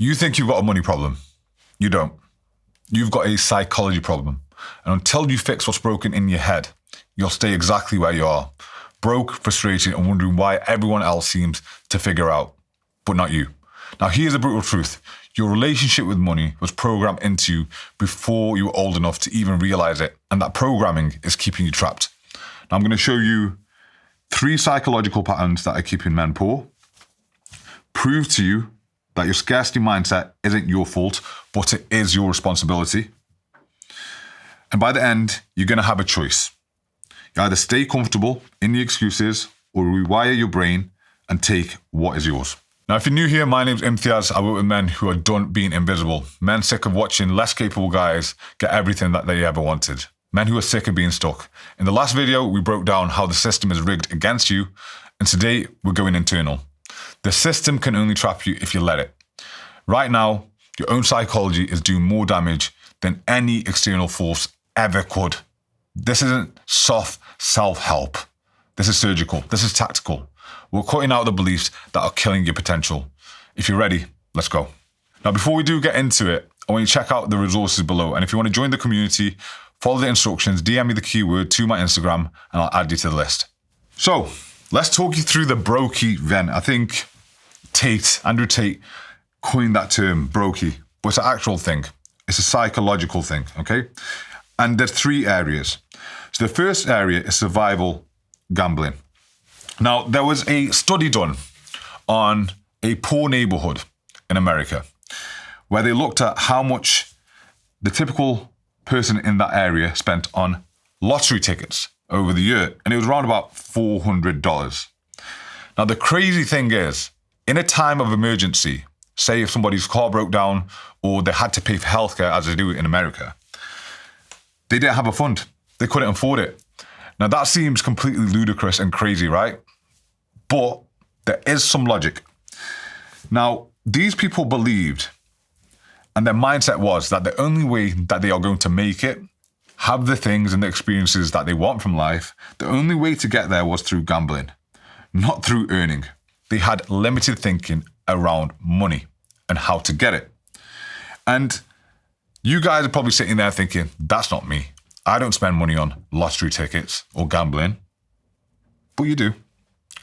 You think you've got a money problem. You don't. You've got a psychology problem. And until you fix what's broken in your head, you'll stay exactly where you are. Broke, frustrated, and wondering why everyone else seems to figure out, but not you. Now, here's the brutal truth. Your relationship with money was programmed into you before you were old enough to even realize it. And that programming is keeping you trapped. Now, I'm going to show you 3 psychological patterns that are keeping men poor. Prove to you that your scarcity mindset isn't your fault, but it is your responsibility. And by the end, you're going to have a choice. You either stay comfortable in the excuses or rewire your brain and take what is yours. Now, if you're new here, my name's Imtiaz. I work with men who are done being invisible. Men sick of watching less capable guys get everything that they ever wanted. Men who are sick of being stuck. In the last video, we broke down how the system is rigged against you. And today, we're going internal. The system can only trap you if you let it. Right now, your own psychology is doing more damage than any external force ever could. This isn't soft self-help. This is surgical. This is tactical. We're cutting out the beliefs that are killing your potential. If you're ready, let's go. Now, before we do get into it, I want you to check out the resources below. And if you want to join the community, follow the instructions, DM me the keyword to my Instagram, and I'll add you to the list. So let's talk you through the brokey then. I think Andrew Tate coined that term, brokey, but it's an actual thing. It's a psychological thing, okay? And there's 3 areas. So the first area is survival gambling. Now, there was a study done on a poor neighborhood in America where they looked at how much the typical person in that area spent on lottery tickets over the year, and it was around about $400. Now, the crazy thing is, in a time of emergency, say if somebody's car broke down or they had to pay for healthcare as they do in America, they didn't have a fund. They couldn't afford it. Now, that seems completely ludicrous and crazy, right? But there is some logic. Now, these people believed, and their mindset was that the only way that they are going to make it, have the things and the experiences that they want from life, the only way to get there was through gambling, not through earning. They had limited thinking around money and how to get it. And you guys are probably sitting there thinking, that's not me. I don't spend money on lottery tickets or gambling. But you do.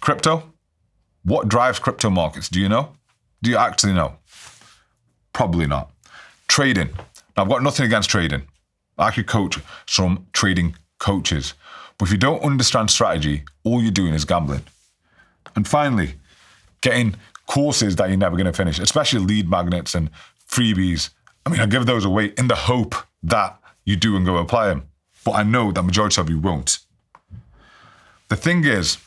Crypto? What drives crypto markets? Do you know? Do you actually know? Probably not. Trading. Now, I've got nothing against trading. I actually coach some trading coaches. But if you don't understand strategy, all you're doing is gambling. And finally, getting courses that you're never going to finish, especially lead magnets and freebies. I mean, I give those away in the hope that you do and go apply them. But I know that majority of you won't. The thing is,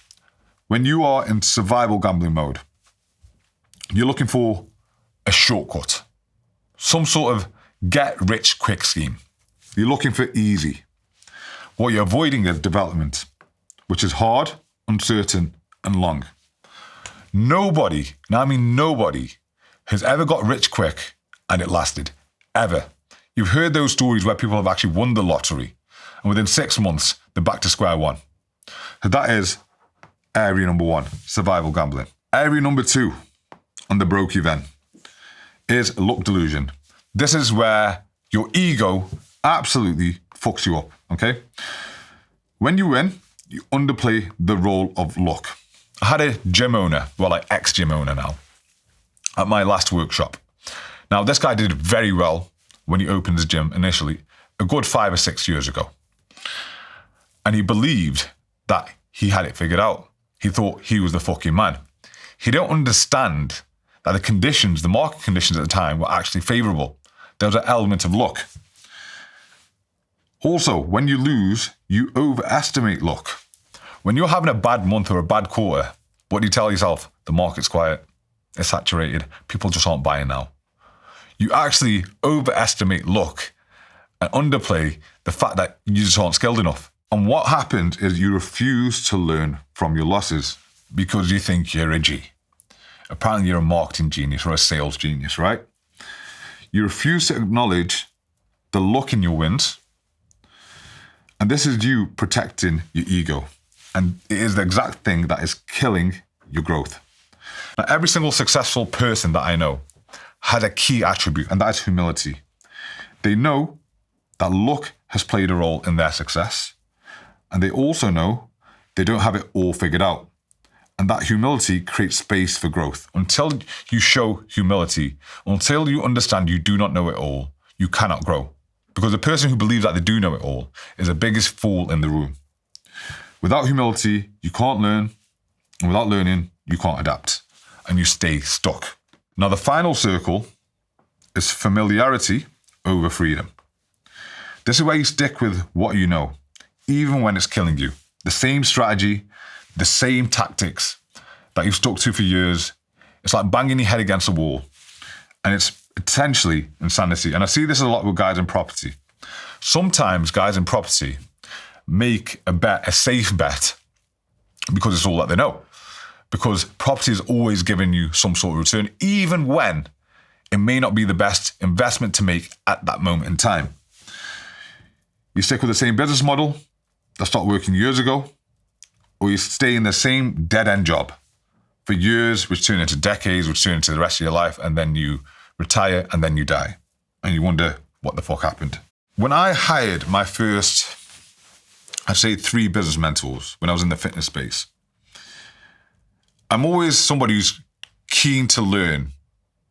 when you are in survival gambling mode, you're looking for a shortcut, some sort of get-rich-quick scheme. You're looking for easy. What you're avoiding is development, which is hard, uncertain, and long. Nobody, and I mean nobody, has ever got rich quick and it lasted, ever. You've heard those stories where people have actually won the lottery and within 6 months, they're back to square one. So that is area number 1, survival gambling. Area number 2 on the brokey then is luck delusion. This is where your ego absolutely fucks you up, okay? When you win, you underplay the role of luck. I had a gym owner, well, like ex-gym owner now, at my last workshop. Now, this guy did very well when he opened his gym initially, a good 5 or 6 years ago. And he believed that he had it figured out. He thought he was the fucking man. He didn't understand that the conditions, the market conditions at the time were actually favorable. There was an element of luck. Also, when you lose, you overestimate luck. When you're having a bad month or a bad quarter, what do you tell yourself? The market's quiet, it's saturated, people just aren't buying now. You actually overestimate luck and underplay the fact that you just aren't skilled enough. And what happens is you refuse to learn from your losses because you think you're a G. Apparently you're a marketing genius or a sales genius, right? You refuse to acknowledge the luck in your wins. And this is you protecting your ego. And it is the exact thing that is killing your growth. Now, every single successful person that I know had a key attribute, and that is humility. They know that luck has played a role in their success, and they also know they don't have it all figured out. And that humility creates space for growth. Until you show humility, until you understand you do not know it all, you cannot grow. Because the person who believes that they do know it all is the biggest fool in the room. Without humility, you can't learn. And without learning, you can't adapt. And you stay stuck. Now, the final circle is familiarity over freedom. This is where you stick with what you know, even when it's killing you. The same strategy, the same tactics that you've stuck to for years. It's like banging your head against a wall. And it's potentially insanity. And I see this a lot with guys in property. Sometimes guys in property make a safe bet because it's all that they know. Because property is always giving you some sort of return, even when it may not be the best investment to make at that moment in time. You stick with the same business model that started working years ago, or you stay in the same dead-end job for years, which turn into decades, which turn into the rest of your life, and then you retire, and then you die. And you wonder what the fuck happened. When I hired my first, I'd say 3 business mentors when I was in the fitness space, I'm always somebody who's keen to learn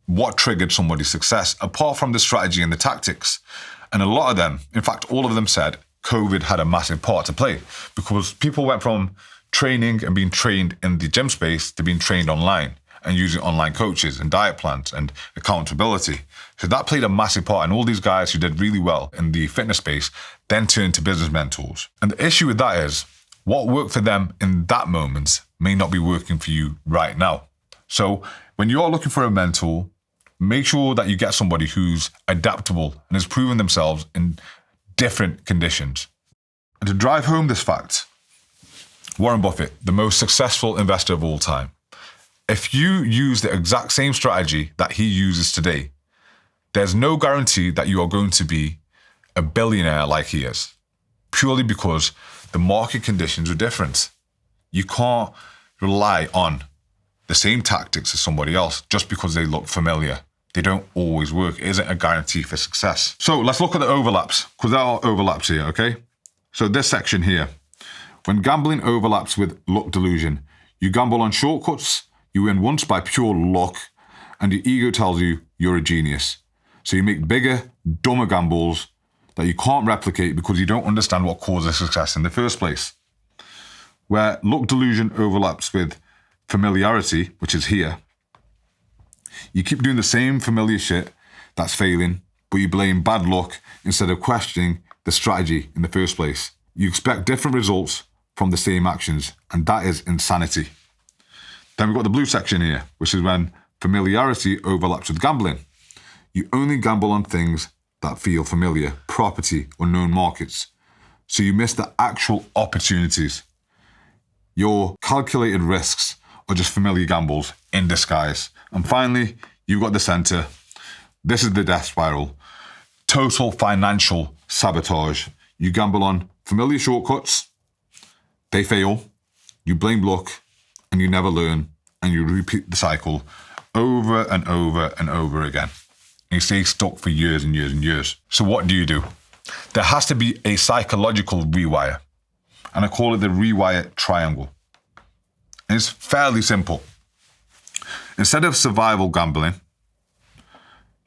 what triggered somebody's success, apart from the strategy and the tactics. And a lot of them, in fact, all of them said COVID had a massive part to play because people went from training and being trained in the gym space to being trained online and using online coaches and diet plans and accountability. So that played a massive part. And all these guys who did really well in the fitness space then turned to business mentors. And the issue with that is what worked for them in that moment may not be working for you right now. So when you're looking for a mentor, make sure that you get somebody who's adaptable and has proven themselves in different conditions. And to drive home this fact, Warren Buffett, the most successful investor of all time, if you use the exact same strategy that he uses today, there's no guarantee that you are going to be a billionaire like he is, purely because the market conditions are different. You can't rely on the same tactics as somebody else just because they look familiar. They don't always work. It isn't a guarantee for success. So let's look at the overlaps, because there are overlaps here, okay? So this section here, when gambling overlaps with luck delusion, you gamble on shortcuts, you win once by pure luck, and your ego tells you you're a genius. So you make bigger, dumber gambles that you can't replicate because you don't understand what causes success in the first place. Where luck delusion overlaps with familiarity, which is here, you keep doing the same familiar shit that's failing, but you blame bad luck instead of questioning the strategy in the first place. You expect different results from the same actions, and that is insanity. Then we've got the blue section here, which is when familiarity overlaps with gambling. You only gamble on things that feel familiar, property or known markets. So you miss the actual opportunities. Your calculated risks are just familiar gambles in disguise. And finally, you've got the center. This is the death spiral. Total financial sabotage. You gamble on familiar shortcuts. They fail. You blame luck and you never learn. And you repeat the cycle over and over and over again. And you stay stuck for years and years and years. So what do? There has to be a psychological rewire. And I call it the Rewire Triangle. And it's fairly simple. Instead of survival gambling,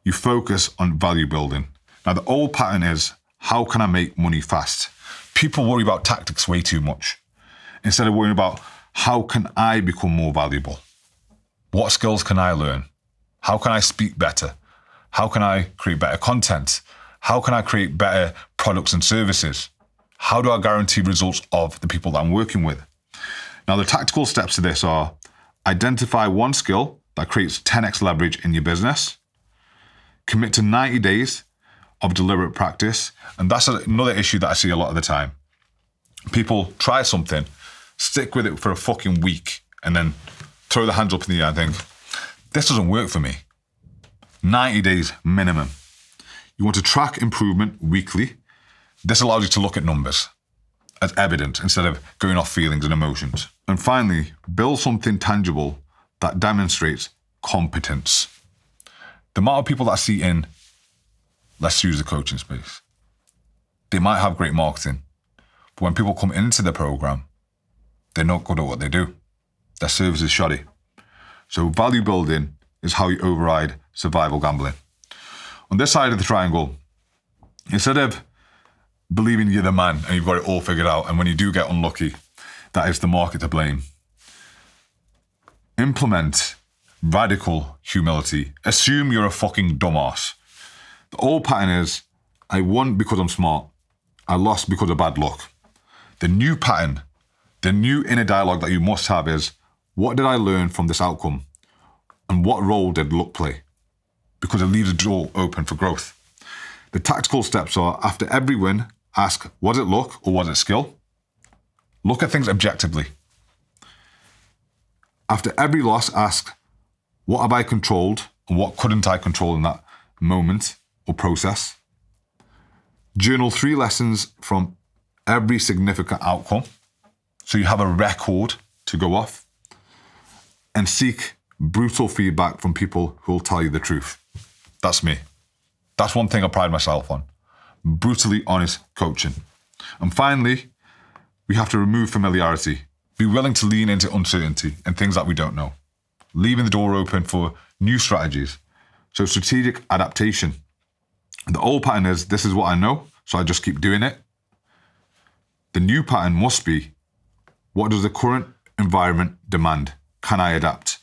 you focus on value building. Now, the old pattern is, how can I make money fast? People worry about tactics way too much. Instead of worrying about, how can I become more valuable? What skills can I learn? How can I speak better? How can I create better content? How can I create better products and services? How do I guarantee results of the people that I'm working with? Now, the tactical steps to this are identify one skill that creates 10x leverage in your business, commit to 90 days of deliberate practice. And that's another issue that I see a lot of the time. People try something, stick with it for a fucking week, and then throw their hands up in the air and think, this doesn't work for me. 90 days minimum. You want to track improvement weekly. This allows you to look at numbers as evidence instead of going off feelings and emotions. And finally, build something tangible that demonstrates competence. The amount of people that I see in, let's use the coaching space, they might have great marketing, but when people come into the program, they're not good at what they do. Their service is shoddy. So value building is how you override survival gambling. On this side of the triangle, instead of believing you're the man and you've got it all figured out, and when you do get unlucky, that is the market to blame, implement radical humility. Assume you're a fucking dumbass. The old pattern is, I won because I'm smart. I lost because of bad luck. The new pattern, the new inner dialogue that you must have is, what did I learn from this outcome? And what role did luck play? Because it leaves a door open for growth. The tactical steps are, after every win, ask, was it luck or was it skill? Look at things objectively. After every loss, ask, what have I controlled and what couldn't I control in that moment or process? Journal 3 lessons from every significant outcome, so you have a record to go off, and seek brutal feedback from people who will tell you the truth. That's me. That's one thing I pride myself on. Brutally honest coaching. And finally, we have to remove familiarity. Be willing to lean into uncertainty and things that we don't know. Leaving the door open for new strategies. So strategic adaptation. The old pattern is, this is what I know, so I just keep doing it. The new pattern must be, what does the current environment demand? Can I adapt?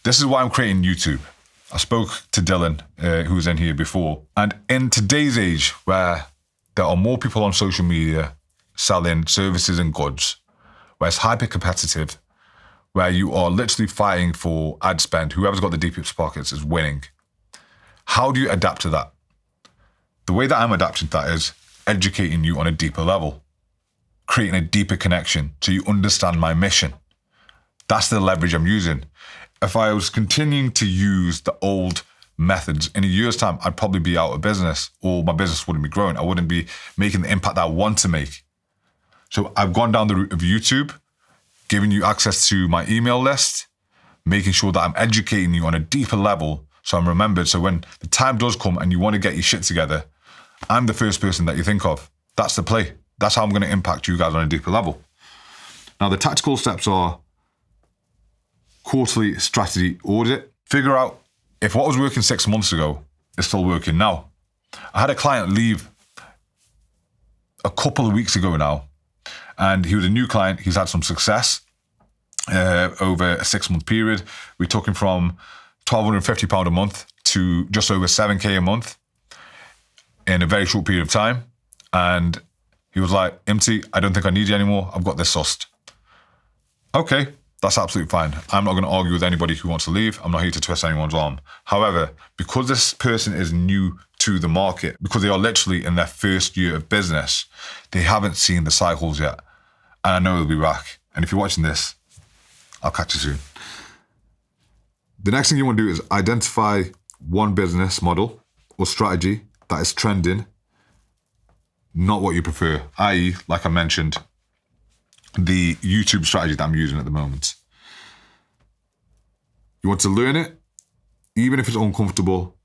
This is why I'm creating YouTube. I spoke to Dylan, who was in here before. And in today's age, where there are more people on social media selling services and goods, where it's hyper competitive, where you are literally fighting for ad spend, whoever's got the deepest pockets is winning. How do you adapt to that? The way that I'm adapting to that is educating you on a deeper level, creating a deeper connection so you understand my mission. That's the leverage I'm using. If I was continuing to use the old methods, in a year's time, I'd probably be out of business, or my business wouldn't be growing. I wouldn't be making the impact that I want to make. So I've gone down the route of YouTube, giving you access to my email list, making sure that I'm educating you on a deeper level so I'm remembered. So when the time does come and you want to get your shit together, I'm the first person that you think of. That's the play. That's how I'm going to impact you guys on a deeper level. Now, the tactical steps are quarterly strategy audit. Figure out if what was working 6 months ago is still working now. I had a client leave a couple of weeks ago now, and he was a new client. He's had some success over a 6-month period. We took him from £1,250 a month to just over 7K a month in a very short period of time. And he was like, "Empty, I don't think I need you anymore. I've got this sussed." Okay, that's absolutely fine. I'm not going to argue with anybody who wants to leave. I'm not here to twist anyone's arm. However, because this person is new to the market, because they are literally in their first year of business, they haven't seen the cycles yet. And I know they'll be back. And if you're watching this, I'll catch you soon. The next thing you want to do is identify one business model or strategy that is trending, not what you prefer, i.e., like I mentioned, the YouTube strategy that I'm using at the moment. You want to learn it, even if it's uncomfortable,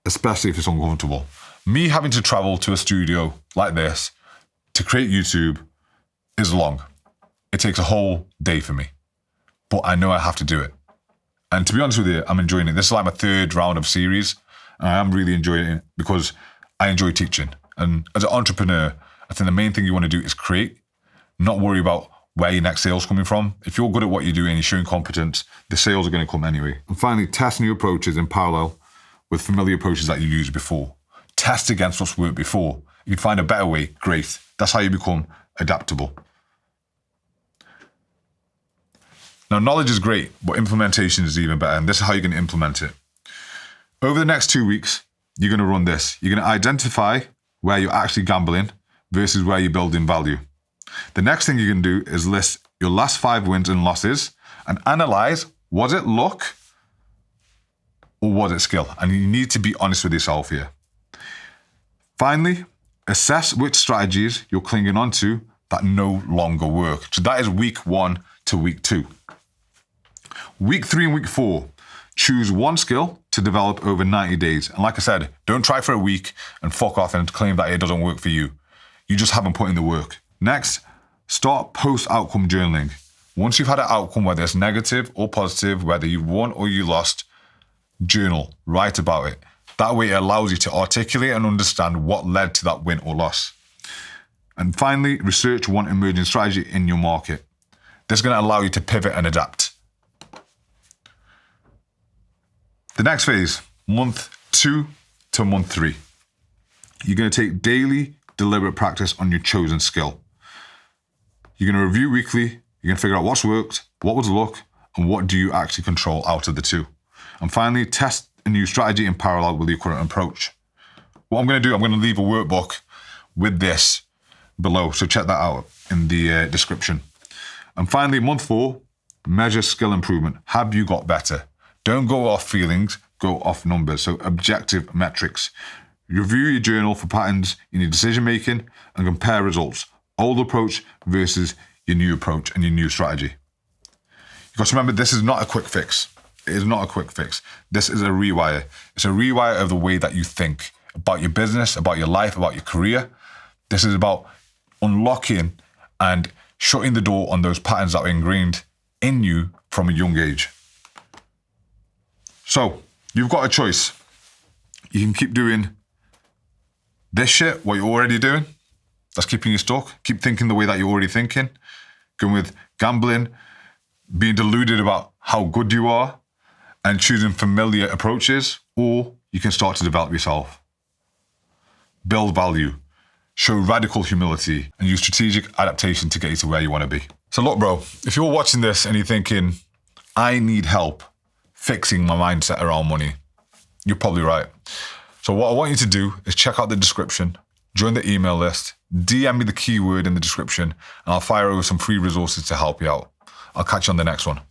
especially if it's uncomfortable. Me having to travel to a studio like this to create YouTube is long. It takes a whole day for me, but I know I have to do it. And to be honest with you, I'm enjoying it. This is like my 3rd round of series, and I am really enjoying it because I enjoy teaching. And as an entrepreneur, I think the main thing you want to do is create, not worry about where your next sale's coming from. If you're good at what you do and you're showing competence, the sales are going to come anyway. And finally, test new approaches in parallel with familiar approaches that you used before. Test against what's worked before. If you find a better way, great. That's how you become adaptable. Now, knowledge is great, but implementation is even better. And this is how you're going to implement it. Over the next 2 weeks, you're going to run this. You're going to identify where you're actually gambling versus where you're building value. The next thing you can do is list your last 5 wins and losses and analyze, was it luck or was it skill? And you need to be honest with yourself here. Finally, assess which strategies you're clinging on to that no longer work. So that is week 1 to week 2. Week 3 and week 4, Choose one skill to develop over 90 days. And like I said, don't try for a week and fuck off and claim that it doesn't work for you. You just haven't put in the work. Next, start post-outcome journaling. Once you've had an outcome, whether it's negative or positive, whether you won or you lost, journal, write about it. That way it allows you to articulate and understand what led to that win or loss. And finally, research one emerging strategy in your market. This is going to allow you to pivot and adapt. The next phase, month 2 to month 3. You're going to take daily, deliberate practice on your chosen skill. You're going to review weekly. You're going to figure out what's worked, what was luck, and what do you actually control out of the two. And finally, test a new strategy in parallel with your current approach. What I'm going to do, I'm going to leave a workbook with this below, so check that out in the description. And finally, month 4, measure skill improvement. Have you got better? Don't go off feelings, go off numbers. So objective metrics. Review your journal for patterns in your decision making and compare results. Old approach versus your new approach and your new strategy. You've got to remember, this is not a quick fix. It is not a quick fix. This is a rewire. It's a rewire of the way that you think about your business, about your life, about your career. This is about unlocking and shutting the door on those patterns that are ingrained in you from a young age. So you've got a choice. You can keep doing this shit, what you're already doing. That's keeping you stuck. Keep thinking the way that you're already thinking. Going with gambling, being deluded about how good you are, and choosing familiar approaches. Or you can start to develop yourself. Build value. Show radical humility and use strategic adaptation to get you to where you want to be. So look, bro, if you're watching this and you're thinking, I need help fixing my mindset around money, you're probably right. So what I want you to do is check out the description, join the email list, DM me the keyword in the description, and I'll fire over some free resources to help you out. I'll catch you on the next one.